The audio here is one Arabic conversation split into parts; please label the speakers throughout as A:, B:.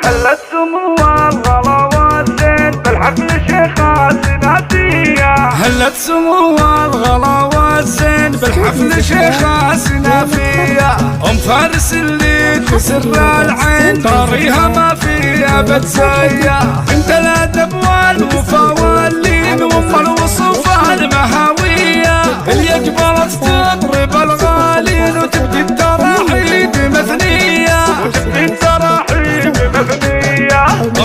A: حلت سمو الغلا والزين بالحفل شيخة سنافية.
B: هلت سمو الغلا والزين بالحفل شيخة سنافية. ام فارس اللي تسر العين طاريها ما فيها بتزيا. انت الادب والوفا واللين وام الوصوف المهاوية اللي قبلت تضرب الغالين وتبدي التراحيب مثنية.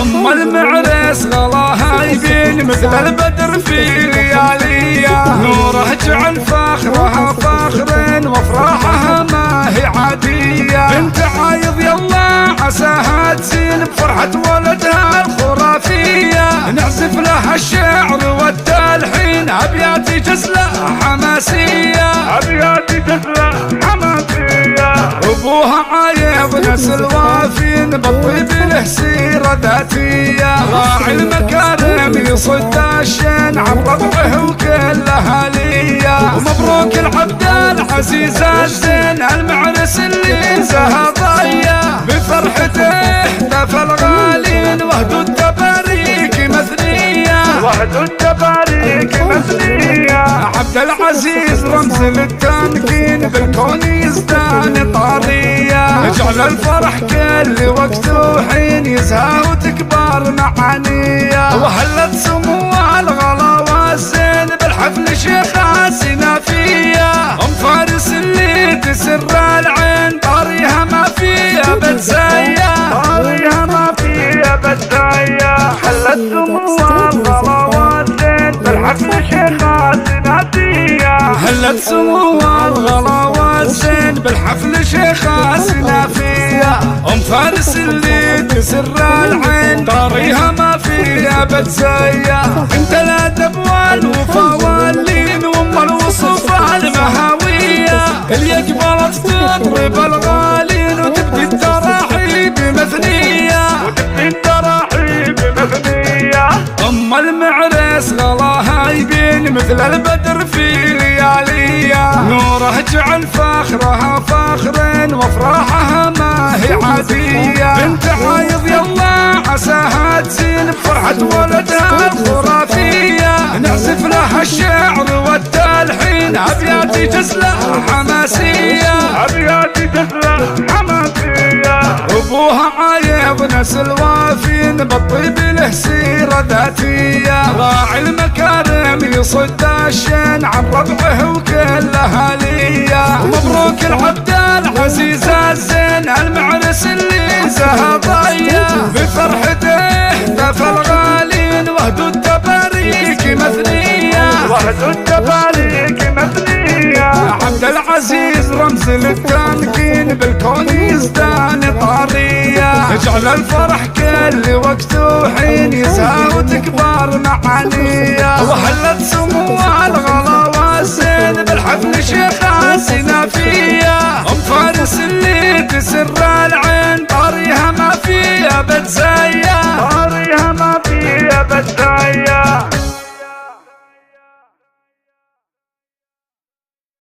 B: ام المعرس غلاها يبين مثل البدر في لياليه. نوره جعل فخرها فخر وافراحها ما هي عاديه. بنت عايض يلا عساها تزين بفرحه ولدها الخرافيه. نعزف لها الشعر والتلحين ابياتي جزله حماسيه.
A: ابياتي جزله حماسيه.
B: ابوها عايض نسل وافين بالطيب له سيره ذاتيه. راعي المكارم يصد الشين عن ربعه وكل اهاليه. ومبروك العبد العزيز الزين المعرس اللي زها ضيه. بفرحته احتفل غالين وهدوا التباريك مثنيه.
A: وهدوا التباريك مثنيه.
B: عبد العزيز رمز للتمكين بالكون يزدان طاريه. يجعل الفرح كل وقت وحين يزهى وتكبر معانيه. وهلت سمو الغلا والزين بالحفل شيخة سنافية. ام فارس اللي تسر العين طاريها ما فيها بتزيا.
A: طاريها ما فيها بتزيا. حلت سمو الغلا والزين بالحفل شيخة سنافية.
B: هلت سمو الغلا والزين بالحفل شيخة سنافية. ام فارس اللي تسر العين طاريها ما فيها بتزيا. انت الادب والوفا واللين وام الوصوف المهاوية اللي قبلت تضرب الغالين وتبدي التراحيب مثنية.
A: وتبدي التراحيب مثنية.
B: ام المعرس غلاها يبين مثل البدر في لياليه. نوره جعل فخرها فخر وافراحها ما هي عاديه. بنت عايض يلا عساها تزين بفرحه ولدها الخرافيه. نعزف لها الشعر والتلحين ابياتي جزله حماسيه.
A: ابياتي جزله حماسيه.
B: ابوها عايض نسل وافين بالطيب له سيره ذاتيه. راعي المكارم يصد الشين عن ربعه وكل اهاليه. مبروك العبد العزيز الزين المعرس اللي زها ضيه. بفرحته احتفل غالين وهدوا التباريك مثنيه.
A: وهدوا التباريك مثنيه.
B: عبد العزيز رمز للتمكين بالكون يزدان طاريه. يجعل الفرح كل وقت وحين يزهى وتكبر معانيه. وهلت سمو الغلا والزين بالحفل شيخة سنافية. ام فارس اللي تسر العين